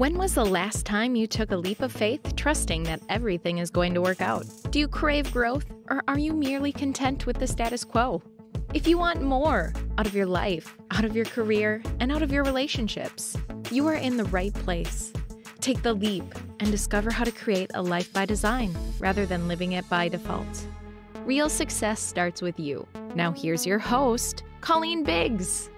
When was the last time you took a leap of faith, trusting that everything is going to work out? Do you crave growth, or are you merely content with the status quo? If you want more out of your life, out of your career, and out of your relationships, you are in the right place. Take the leap and discover how to create a life by design rather than living it by default. Real success starts with you. Now here's your host, Colleen Biggs.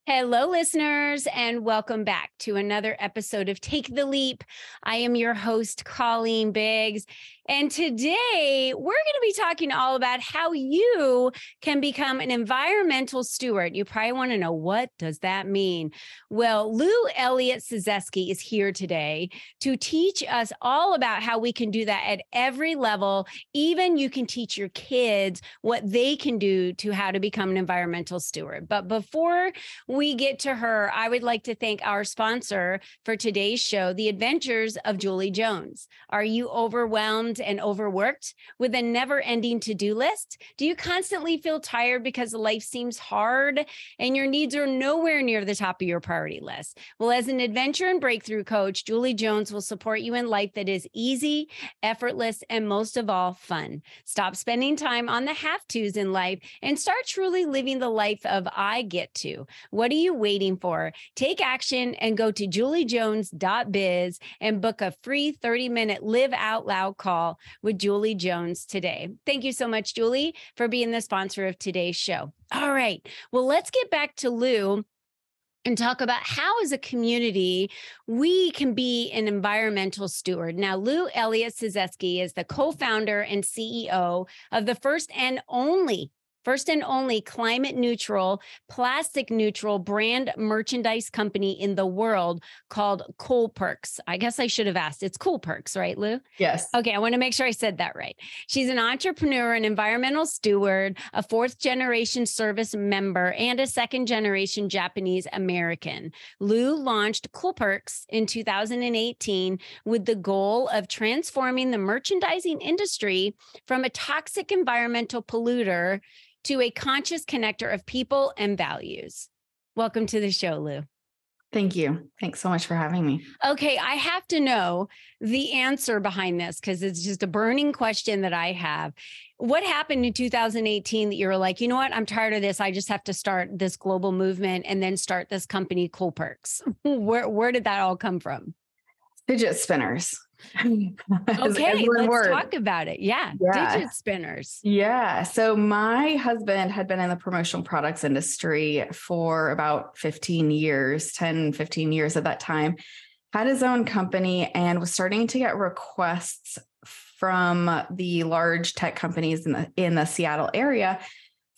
Hello, listeners, and welcome back to another episode of Take the Leap. I am your host, Colleen Biggs, and today we're going to be talking all about how you can become an environmental steward. You probably want to know, what does that mean? Well, Elliott-Cysewski is here today to teach us all about how we can do that at every level. Even you can teach your kids what they can do to how to become an environmental steward. But before we get to her, I would like to thank our sponsor for today's show, The Adventures of Julie Jones. Are you overwhelmed and overworked with a never-ending to-do list? Do you constantly feel tired because life seems hard and your needs are nowhere near the top of your priority list? Well, as an adventure and breakthrough coach, Julie Jones will support you in life that is easy, effortless, and most of all, fun. Stop spending time on the have-tos in life and start truly living the life of I get to. What are you waiting for? Take action and go to juliejones.biz and book a free 30-minute Live Out Loud call with Julie Jones today. Thank you so much, Julie, for being the sponsor of today's show. All right. Well, let's get back to Lou and talk about how, as a community, we can be an environmental steward. Now, Elliott-Cysewski is the co-founder and CEO of the first and only climate neutral, plastic neutral brand merchandise company in the world called Cool Perks. I guess I should have asked. It's Cool Perks, right, Lou? Yes. Okay, I want to make sure I said that right. She's an entrepreneur, an environmental steward, a fourth generation service member, and a second generation Japanese American. Lou launched Cool Perks in 2018 with the goal of transforming the merchandising industry from a toxic environmental polluter to a conscious connector of people and values. Welcome to the show, Lou. Thank you. Thanks so much for having me. Okay, I have to know the answer behind this because it's just a burning question that I have. What happened in 2018 that you were like, you know what, I'm tired of this. I just have to start this global movement and then start this company, Cool Perks. Where did that all come from? Fidget spinners. Okay, let's talk about it. Yeah, fidget spinners. Yeah. So my husband had been in the promotional products industry for about 15 years at that time, had his own company and was starting to get requests from the large tech companies in the Seattle area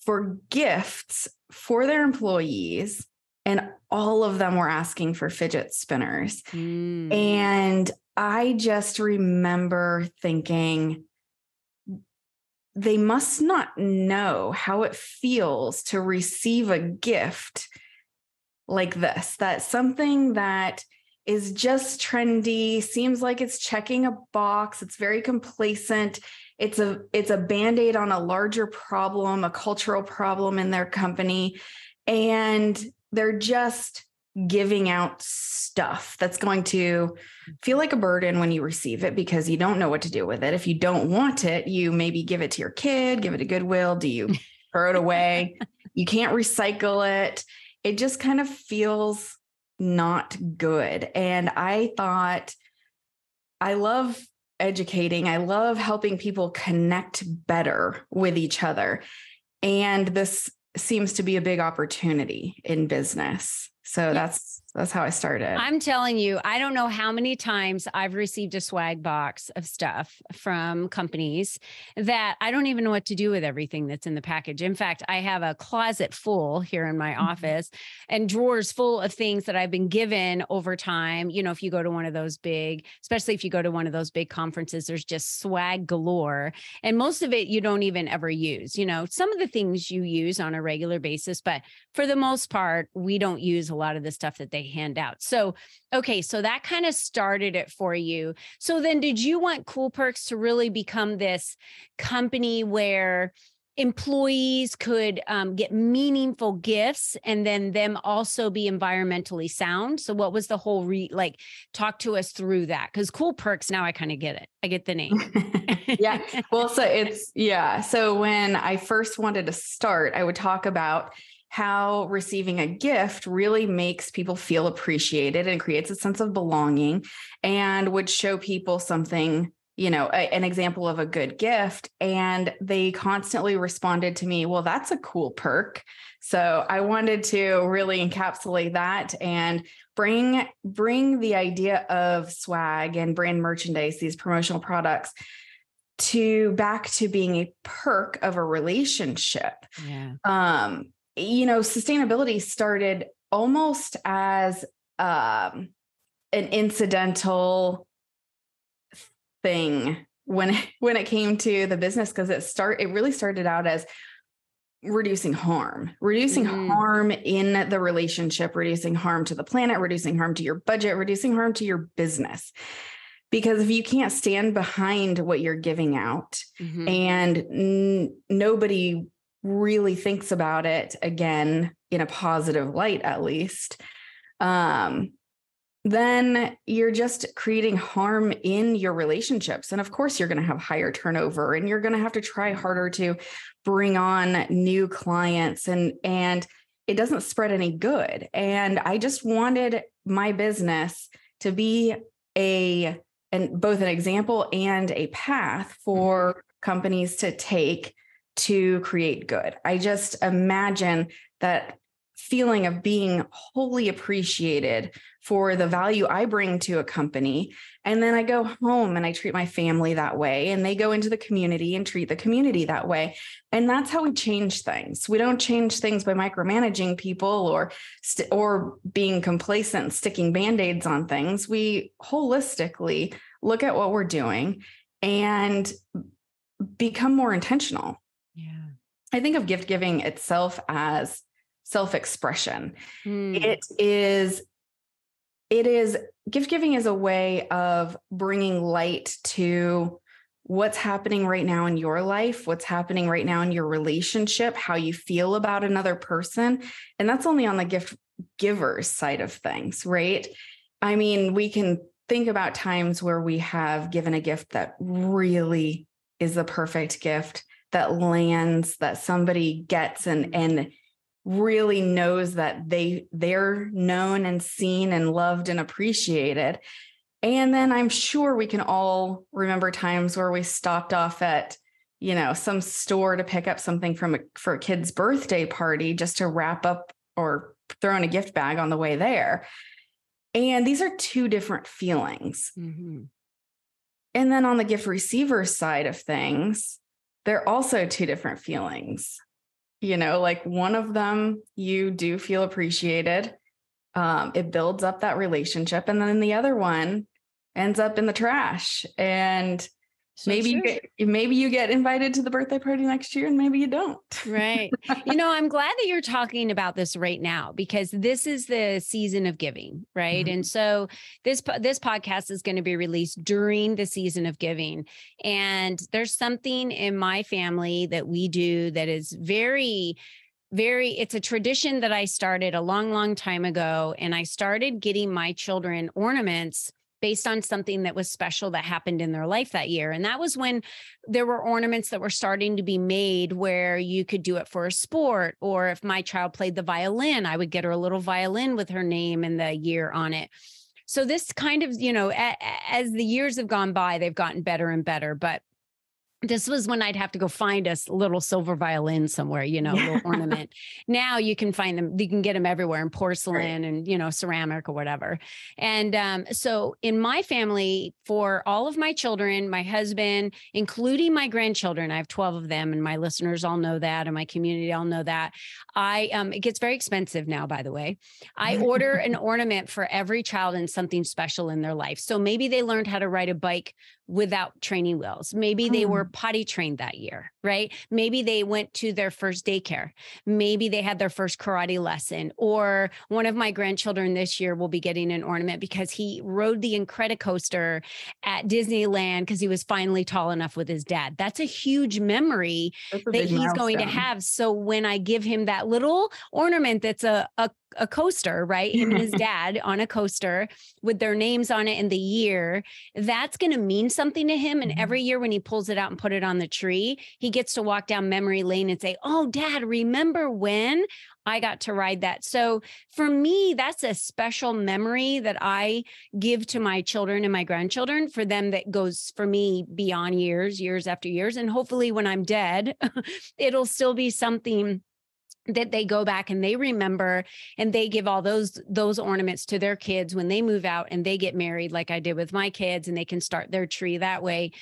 for gifts for their employees. And all of them were asking for fidget spinners. And I just remember thinking, they must not know how it feels to receive a gift like this. That's something that is just trendy, seems like it's checking a box. It's very complacent. It's a Band-Aid on a larger problem, a cultural problem in their company. And they're just giving out stuff that's going to feel like a burden when you receive it because you don't know what to do with it. If you don't want it, you maybe give it to your kid, give it to Goodwill. Do you throw it away? You can't recycle it. It just kind of feels not good. And I thought, I love educating. I love helping people connect better with each other. And this seems to be a big opportunity in business. So that's how I started. I'm telling you, I don't know how many times I've received a swag box of stuff from companies that I don't even know what to do with everything that's in the package. In fact, I have a closet full here in my office and drawers full of things that I've been given over time. You know, if you go to one of those big, especially if you go to one of those big conferences, there's just swag galore. And most of it you don't even ever use. You know, some of the things you use on a regular basis, but for the most part, we don't use a lot of the stuff that they hand out. So, okay. So that kind of started it for you. So then did you want Cool Perks to really become this company where employees could get meaningful gifts and then them also be environmentally sound? So what was the whole talk to us through that? Because Cool Perks, now I kind of get it. I get the name. Yeah. Well, so when I first wanted to start, I would talk about how receiving a gift really makes people feel appreciated and creates a sense of belonging, and would show people something, an example of a good gift. And they constantly responded to me, well, that's a cool perk. So I wanted to really encapsulate that and bring the idea of swag and brand merchandise, these promotional products, back to being a perk of a relationship. Yeah. Sustainability started almost as an incidental thing when it came to the business, because it really started out as reducing harm in the relationship, reducing harm to the planet, reducing harm to your budget, reducing harm to your business. Because if you can't stand behind what you're giving out, and nobody really thinks about it again in a positive light, at least, then you're just creating harm in your relationships. And of course, you're going to have higher turnover, and you're going to have to try harder to bring on new clients, and it doesn't spread any good. And I just wanted my business to be both an example and a path for companies to take to create good. I just imagine that feeling of being wholly appreciated for the value I bring to a company. And then I go home and I treat my family that way, and they go into the community and treat the community that way. And that's how we change things. We don't change things by micromanaging people or being complacent and sticking Band-Aids on things. We holistically look at what we're doing and become more intentional. Yeah. I think of gift giving itself as self-expression. It is gift giving is a way of bringing light to what's happening right now in your life, what's happening right now in your relationship, how you feel about another person. And that's only on the gift giver's side of things, right? I mean, we can think about times where we have given a gift that really is the perfect gift that lands, that somebody gets and really knows that they're known and seen and loved and appreciated. And then I'm sure we can all remember times where we stopped off at, some store to pick up something for a kid's birthday party just to wrap up or throw in a gift bag on the way there. And these are two different feelings. Mm-hmm. And then on the gift receiver side of things, they're also two different feelings. Like one of them, you do feel appreciated. It builds up that relationship. And then the other one ends up in the trash. And maybe you get invited to the birthday party next year, and maybe you don't. Right. I'm glad that you're talking about this right now, because this is the season of giving, right? Mm-hmm. And so this podcast is going to be released during the season of giving. And there's something in my family that we do that is very, it's a tradition that I started a long, long time ago. And I started getting my children ornaments based on something that was special that happened in their life that year. And that was when there were ornaments that were starting to be made where you could do it for a sport. Or if my child played the violin, I would get her a little violin with her name and the year on it. So this kind of, as the years have gone by, they've gotten better and better. But this was when I'd have to go find a little silver violin somewhere, a little ornament. Now you can find them, you can get them everywhere in porcelain and, ceramic or whatever. And so in my family, for all of my children, my husband, including my grandchildren, I have 12 of them, and my listeners all know that, and my community all know that. It gets very expensive now, by the way. I order an ornament for every child and something special in their life. So maybe they learned how to ride a bike without training wheels. Maybe they were potty trained that year, right? Maybe they went to their first daycare. Maybe they had their first karate lesson, or one of my grandchildren this year will be getting an ornament because he rode the Incredicoaster at Disneyland because he was finally tall enough with his dad. That's a huge memory That's a that big he's going to milestone. have. So when I give him that little ornament that's a coaster, right? Him and his dad on a coaster with their names on it and the year, that's going to mean something to him. And every year when he pulls it out and put it on the tree, he gets to walk down memory lane and say, oh, Dad, remember when I got to ride that? So for me, that's a special memory that I give to my children and my grandchildren, for them, that goes for me beyond years after years. And hopefully when I'm dead, it'll still be something that they go back and they remember, and they give all those ornaments to their kids when they move out and they get married, like I did with my kids, and they can start their tree that way,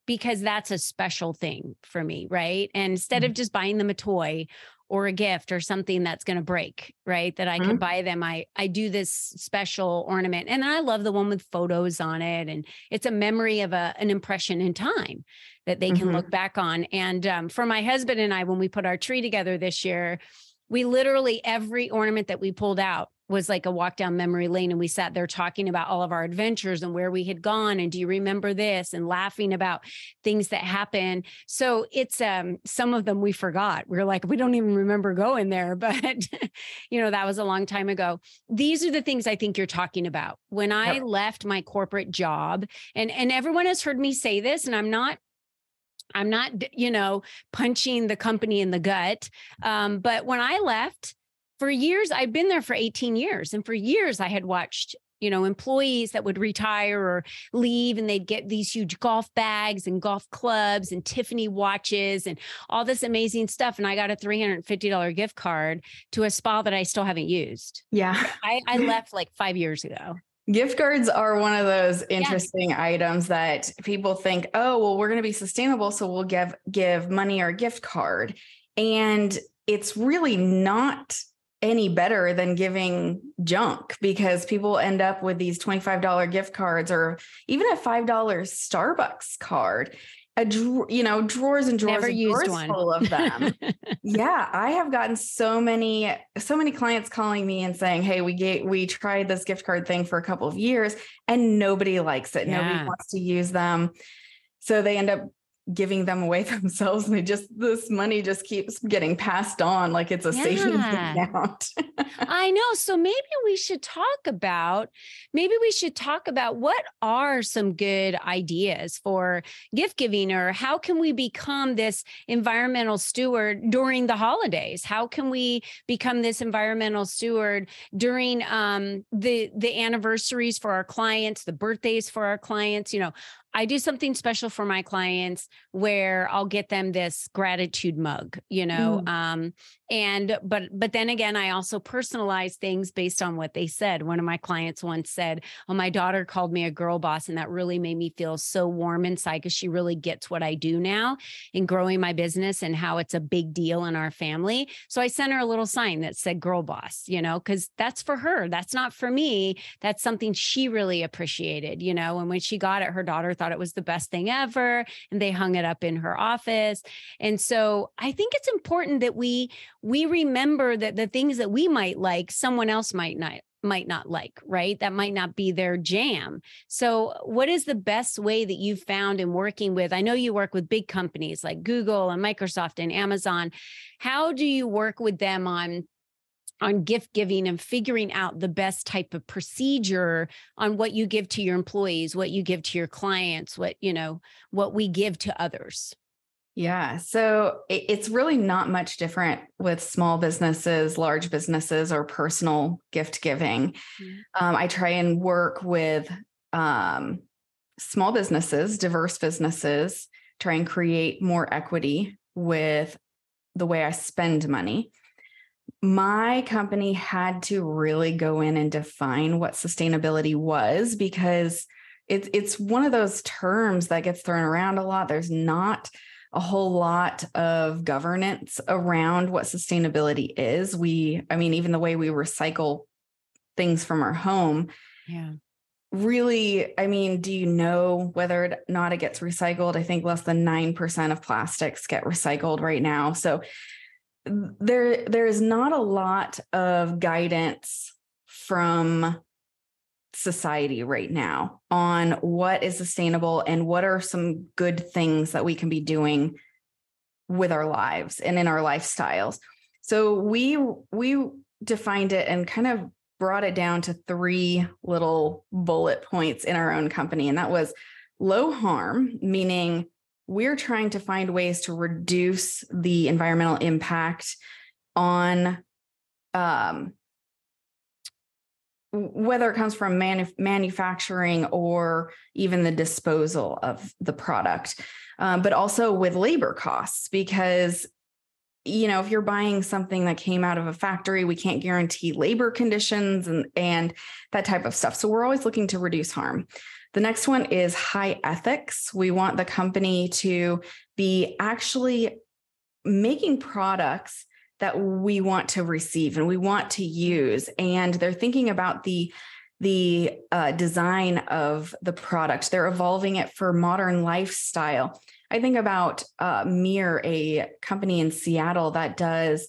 because that's a special thing for me, right? And instead of just buying them a toy or a gift or something that's going to break, right, that I can buy them, I do this special ornament. And I love the one with photos on it, and it's a memory of an impression in time that they can look back on. And for my husband and I, when we put our tree together this year, we literally, every ornament that we pulled out was like a walk down memory lane. And we sat there talking about all of our adventures and where we had gone. And do you remember this? And laughing about things that happened. So it's, some of them we forgot. We were like, we don't even remember going there, but that was a long time ago. These are the things I think you're talking about. When I left my corporate job, and everyone has heard me say this, and I'm not, punching the company in the gut. But when I left, for years, I've been there for 18 years. And for years I had watched, employees that would retire or leave, and they'd get these huge golf bags and golf clubs and Tiffany watches and all this amazing stuff. And I got a $350 gift card to a spa that I still haven't used. Yeah. I left like 5 years ago. Gift cards are one of those interesting items that people think, oh, well, we're going to be sustainable, so we'll give money or a gift card. And it's really not any better than giving junk, because people end up with these $25 gift cards, or even a $5 Starbucks card. Drawers and drawers and drawers full of them. Yeah. I have gotten so many clients calling me and saying, hey, we tried this gift card thing for a couple of years and nobody likes it. Yeah. Nobody wants to use them. So they end up giving them away themselves, and this money just keeps getting passed on like it's a savings account. I know. So maybe we should talk about what are some good ideas for gift giving, or how can we become this environmental steward during the holidays? How can we become this environmental steward during the anniversaries for our clients, the birthdays for our clients? I do something special for my clients where I'll get them this gratitude mug, but then again, I also personalize things based on what they said. One of my clients once said, oh, my daughter called me a girl boss, and that really made me feel so warm inside, because she really gets what I do now in growing my business and how it's a big deal in our family. So I sent her a little sign that said girl boss, because that's for her. That's not for me. That's something she really appreciated, and when she got it, her daughter thought it was the best thing ever, and they hung it up in her office. And so I think it's important that we remember that the things that we might like, someone else might not like, right? That might not be their jam. So what is the best way that you've found in working with, I know you work with big companies like Google and Microsoft and Amazon. How do you work with them on gift giving and figuring out the best type of procedure on what you give to your employees, what you give to your clients, what we give to others? Yeah. So it's really not much different with small businesses, large businesses, or personal gift giving. I try and work with small businesses, diverse businesses, try and create more equity with the way I spend money. My company had to really go in and define what sustainability was, because it's one of those terms that gets thrown around a lot. There's not a whole lot of governance around what sustainability is. Even the way we recycle things from our home. Yeah. really, I mean, do you know whether or not it gets recycled? I think less than 9% of plastics get recycled right now. So there is not a lot of guidance from society right now on what is sustainable and what are some good things that we can be doing with our lives and in our lifestyles. So we defined it and kind of brought it down to 3 little bullet points in our own company. And that was low harm, meaning we're trying to find ways to reduce the environmental impact on whether it comes from manufacturing or even the disposal of the product, but also with labor costs, because, you know, if you're buying something that came out of a factory, we can't guarantee labor conditions and that type of stuff. So we're always looking to reduce harm. The next one is high ethics. We want the company to be actually making products that we want to receive and we want to use. And they're thinking about the design of the product. They're evolving it for modern lifestyle. I think about Mir, a company in Seattle that does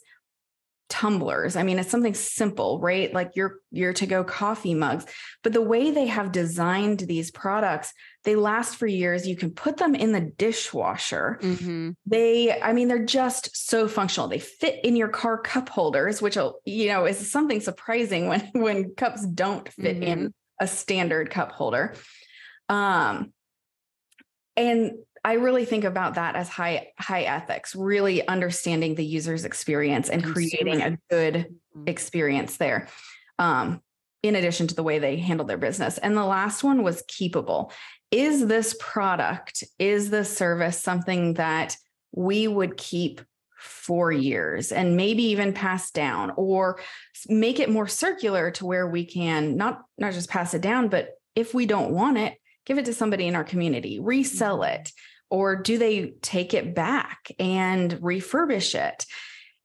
tumblers. I mean, it's something simple, right? Like your to-go coffee mugs, but the way they have designed these products, they last for years. You can put them in the dishwasher. Mm-hmm. They're just so functional. They fit in your car cup holders, which, you know, is something surprising when cups don't fit in a standard cup holder. And I really think about that as high ethics, really understanding the user's experience and creating a good experience there, in addition to the way they handle their business. And the last one was keepable. Is this product, is this service something that we would keep for years and maybe even pass down, or make it more circular to where we can not just pass it down, but if we don't want it, give it to somebody in our community, resell it. Or do they take it back and refurbish it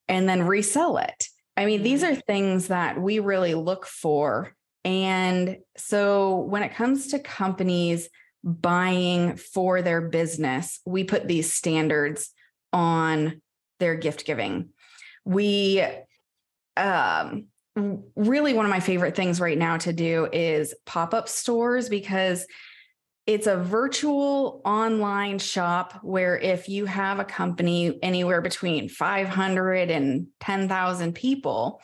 and then resell it? I mean, these are things that we really look for. And so when it comes to companies buying for their business, we put these standards on their gift giving. We really, one of my favorite things right now to do is pop-up stores, because it's a virtual online shop where if you have a company anywhere between 500 and 10,000 people,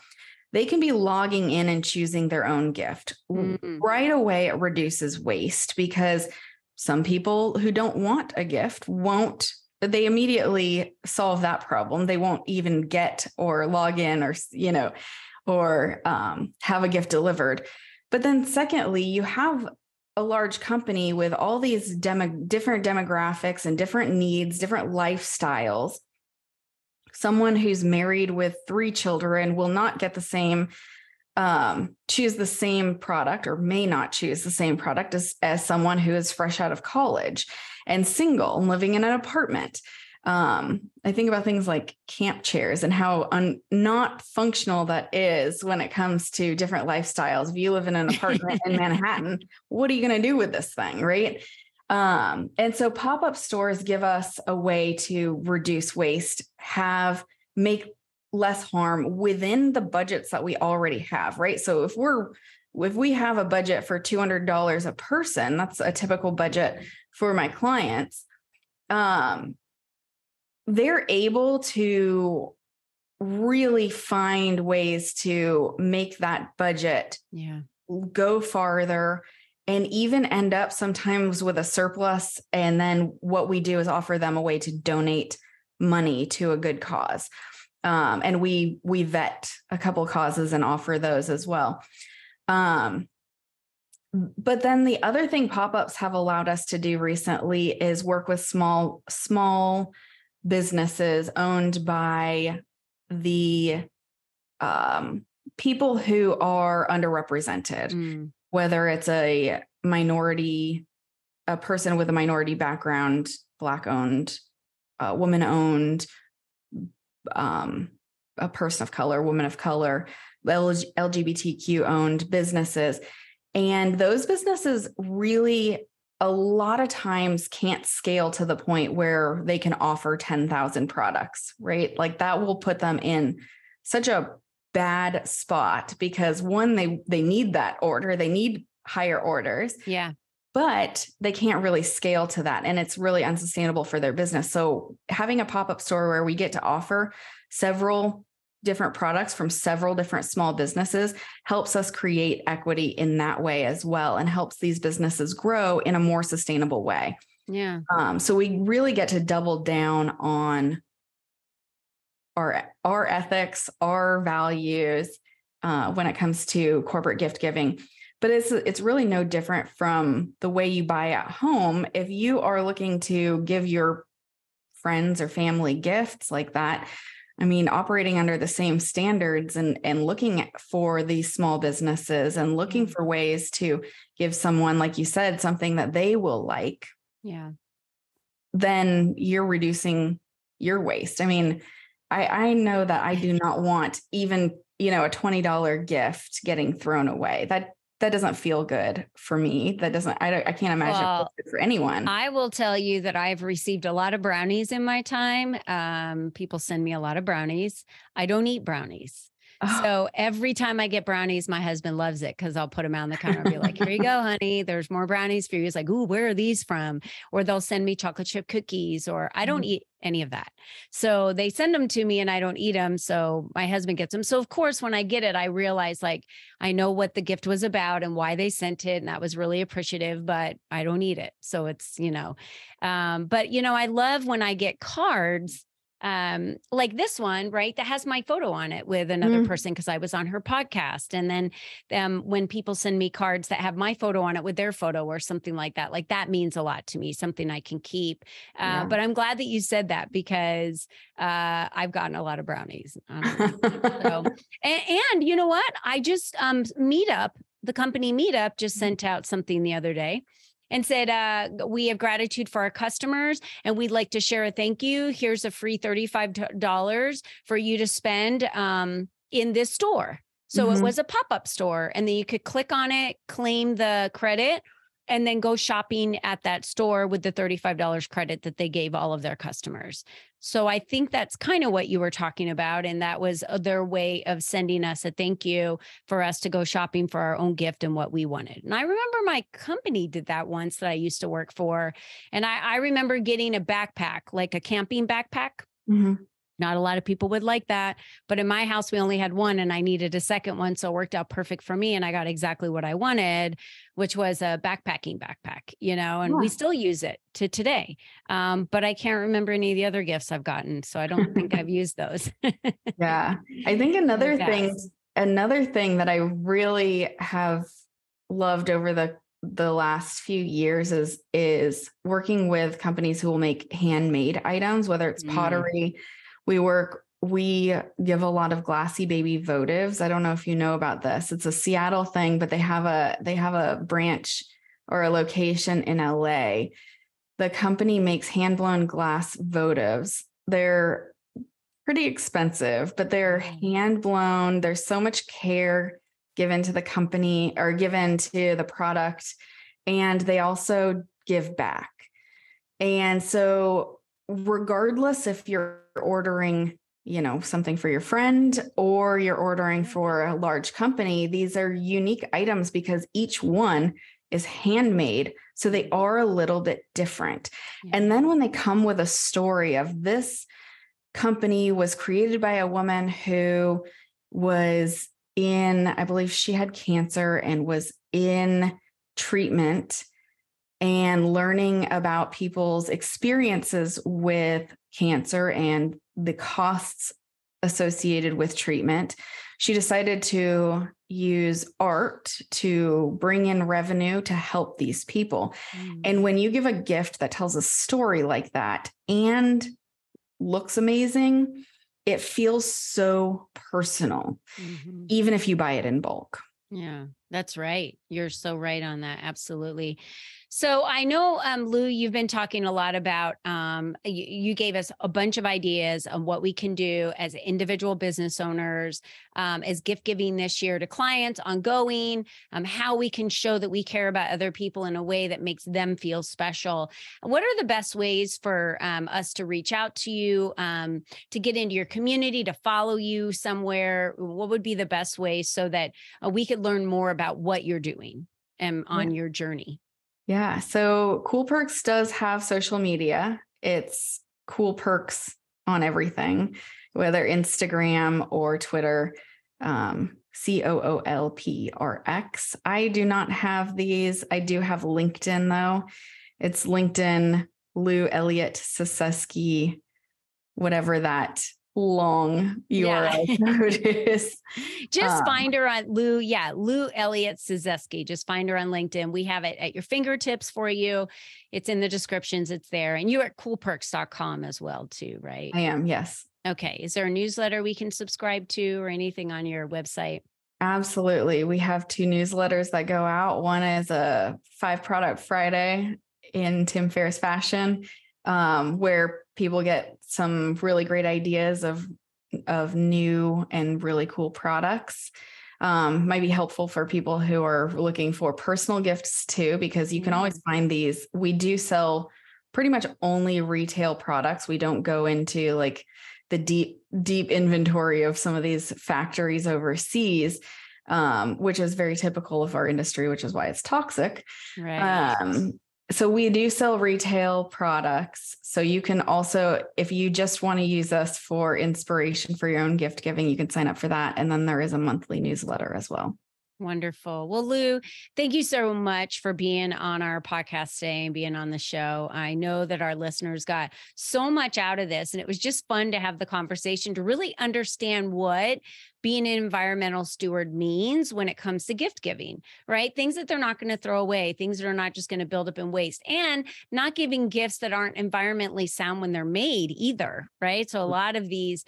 they can be logging in and choosing their own gift. Mm-hmm. Right away, it reduces waste, because some people who don't want a gift they immediately solve that problem. They won't even get or log in or have a gift delivered. But then secondly, you have a large company with all these different demographics and different needs, different lifestyles. Someone who's married with 3 children will not get the same, choose the same product, or may not choose the same product as someone who is fresh out of college and single and living in an apartment. I think about things like camp chairs and how not functional that is when it comes to different lifestyles. If you live in an apartment in Manhattan, what are you going to do with this thing, right? And so pop-up stores give us a way to reduce waste, make less harm within the budgets that we already have, right? So if we have a budget for $200 a person, that's a typical budget for my clients. They're able to really find ways to make that budget go farther and even end up sometimes with a surplus. And then what we do is offer them a way to donate money to a good cause. And we vet a couple of causes and offer those as well. But then the other thing pop-ups have allowed us to do recently is work with small businesses owned by the people who are underrepresented, whether it's a person with a minority background, Black-owned, woman-owned, a person of color, woman of color, LGBTQ-owned businesses. And those businesses really a lot of times can't scale to the point where they can offer 10,000 products, right? Like that will put them in such a bad spot because one, they need that order. They need higher orders. Yeah. But they can't really scale to that. And it's really unsustainable for their business. So having a pop-up store where we get to offer several different products from several different small businesses helps us create equity in that way as well, and helps these businesses grow in a more sustainable way. Yeah. So we really get to double down on our ethics, our values when it comes to corporate gift giving. But it's really no different from the way you buy at home. If you are looking to give your friends or family gifts like that, I mean, operating under the same standards and looking for these small businesses and looking for ways to give someone, like you said, something that they will like. Yeah. Then you're reducing your waste. I mean, I know that I do not want even, a $20 gift getting thrown away. That doesn't feel good for me. I can't imagine it feels good for anyone. I will tell you that I've received a lot of brownies in my time. People send me a lot of brownies. I don't eat brownies. Oh. So every time I get brownies, my husband loves it because I'll put them out on the counter and be like, here you go, honey, there's more brownies for you. He's like, ooh, where are these from? Or they'll send me chocolate chip cookies, or I don't eat any of that. So they send them to me and I don't eat them. So my husband gets them. So of course, when I get it, I realize I know what the gift was about and why they sent it. And that was really appreciative, but I don't eat it. So it's, but I love when I get cards like this one, right, that has my photo on it with another person because I was on her podcast. And then when people send me cards that have my photo on it with their photo or something like that means a lot to me, something I can keep. But I'm glad that you said that because I've gotten a lot of brownies. So, and you know what? I just the company Meetup just sent out something the other day and said, we have gratitude for our customers and we'd like to share a thank you. Here's a free $35 for you to spend in this store. So it was a pop-up store, and then you could click on it, claim the credit, and then go shopping at that store with the $35 credit that they gave all of their customers. So I think that's kind of what you were talking about. And that was their way of sending us a thank you for us to go shopping for our own gift and what we wanted. And I remember my company did that once that I used to work for. And I remember getting a backpack, like a camping backpack. Not a lot of people would like that, but in my house, we only had one and I needed a second one. So it worked out perfect for me. And I got exactly what I wanted, which was a backpacking backpack, and we still use it to today. But I can't remember any of the other gifts I've gotten. So I don't think I've used those. Yeah. I think another thing that I really have loved over the last few years is working with companies who will make handmade items, whether it's pottery. We give a lot of glassy baby votives. I don't know if you know about this. It's a Seattle thing, but they have a branch or a location in LA. The company makes hand-blown glass votives. They're pretty expensive, but they're hand-blown. There's so much care given to the company or given to the product, and they also give back. And so regardless if you're ordering, something for your friend or you're ordering for a large company, these are unique items because each one is handmade. So they are a little bit different. And then when they come with a story of this company was created by a woman who was I believe she had cancer and was in treatment and learning about people's experiences with cancer and the costs associated with treatment, she decided to use art to bring in revenue to help these people. And when you give a gift that tells a story like that and looks amazing, it feels so personal, even if you buy it in bulk. Yeah, that's right. You're so right on that. Absolutely. So I know, Lou, you've been talking a lot about, you gave us a bunch of ideas on what we can do as individual business owners, as gift giving this year to clients, ongoing, how we can show that we care about other people in a way that makes them feel special. What are the best ways for us to reach out to you, to get into your community, to follow you somewhere? What would be the best way so that we could learn more about what you're doing on your journey? Yeah. So Cool Perks does have social media. It's Cool Perks on everything, whether Instagram or Twitter, COOLPRX. I do not have these. I do have LinkedIn though. It's LinkedIn, Lou Elliott-Cysewski, whatever that long URL code is. Just find her on Lou Elliott-Cysewski. Just find her on LinkedIn. We have it at your fingertips for you. It's in the descriptions. It's there. And you're at coolperks.com as well too, right? I am. Yes. Okay. Is there a newsletter we can subscribe to or anything on your website? Absolutely. We have 2 newsletters that go out. One is a 5-product Friday in Tim Ferriss fashion, where people get some really great ideas of new and really cool products. Might be helpful for people who are looking for personal gifts too, because you can always find these. We do sell pretty much only retail products. We don't go into like the deep inventory of some of these factories overseas, which is very typical of our industry, which is why it's toxic. Right. So we do sell retail products. So you can also, if you just want to use us for inspiration for your own gift giving, you can sign up for that. And then there is a monthly newsletter as well. Wonderful. Well, Lou, thank you so much for being on our podcast today and being on the show. I know that our listeners got so much out of this, and it was just fun to have the conversation to really understand what being an environmental steward means when it comes to gift giving, right? Things that they're not going to throw away, things that are not just going to build up in waste, and not giving gifts that aren't environmentally sound when they're made either, right? So a lot of these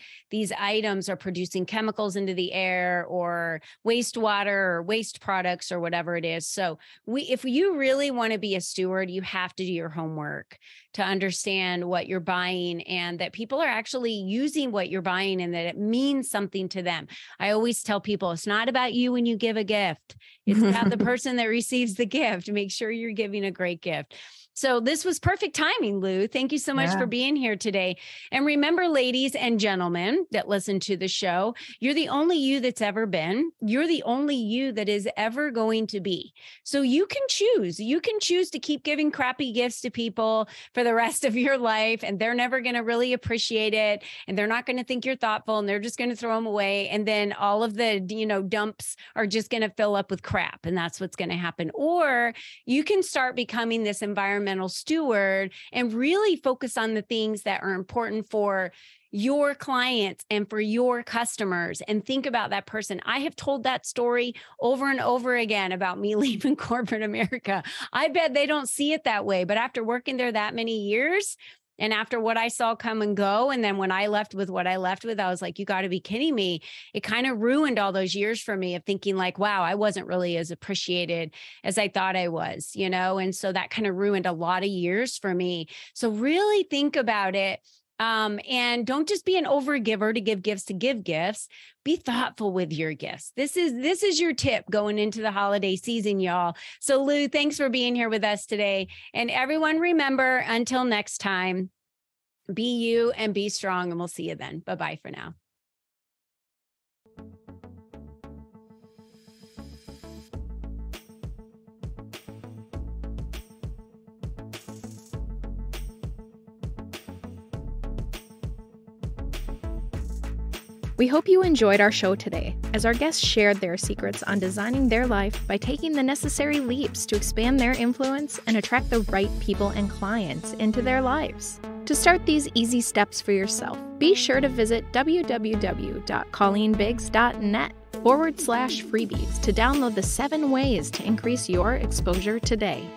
items are producing chemicals into the air or wastewater or waste products or whatever it is. So if you really want to be a steward, you have to do your homework to understand what you're buying and that people are actually using what you're buying and that it means something to them. I always tell people it's not about you when you give a gift. It's about the person that receives the gift. Make sure you're giving a great gift. So this was perfect timing, Lou. Thank you so much for being here today. And remember, ladies and gentlemen that listen to the show, you're the only you that's ever been. You're the only you that is ever going to be. So you can choose. You can choose to keep giving crappy gifts to people for the rest of your life, and they're never going to really appreciate it, and they're not going to think you're thoughtful, and they're just going to throw them away. And then all of the, dumps are just going to fill up with crap, and that's what's going to happen. Or you can start becoming this environmental steward and really focus on the things that are important for your clients and for your customers, and think about that person. I have told that story over and over again about me leaving corporate America. I bet they don't see it that way, but after working there that many years, and after what I saw come and go, and then when I left with what I left with, I was like, you got to be kidding me. It kind of ruined all those years for me of thinking like, wow, I wasn't really as appreciated as I thought I was, And so that kind of ruined a lot of years for me. So really think about it. And don't just be an overgiver to give gifts to give gifts. Be thoughtful with your gifts. This is your tip going into the holiday season, y'all. So Lou, thanks for being here with us today. And everyone, remember, until next time, be you and be strong, and we'll see you then. Bye-bye for now. We hope you enjoyed our show today, as our guests shared their secrets on designing their life by taking the necessary leaps to expand their influence and attract the right people and clients into their lives. To start these easy steps for yourself, be sure to visit www.colleenbiggs.net/freebies to download the 7 ways to increase your exposure today.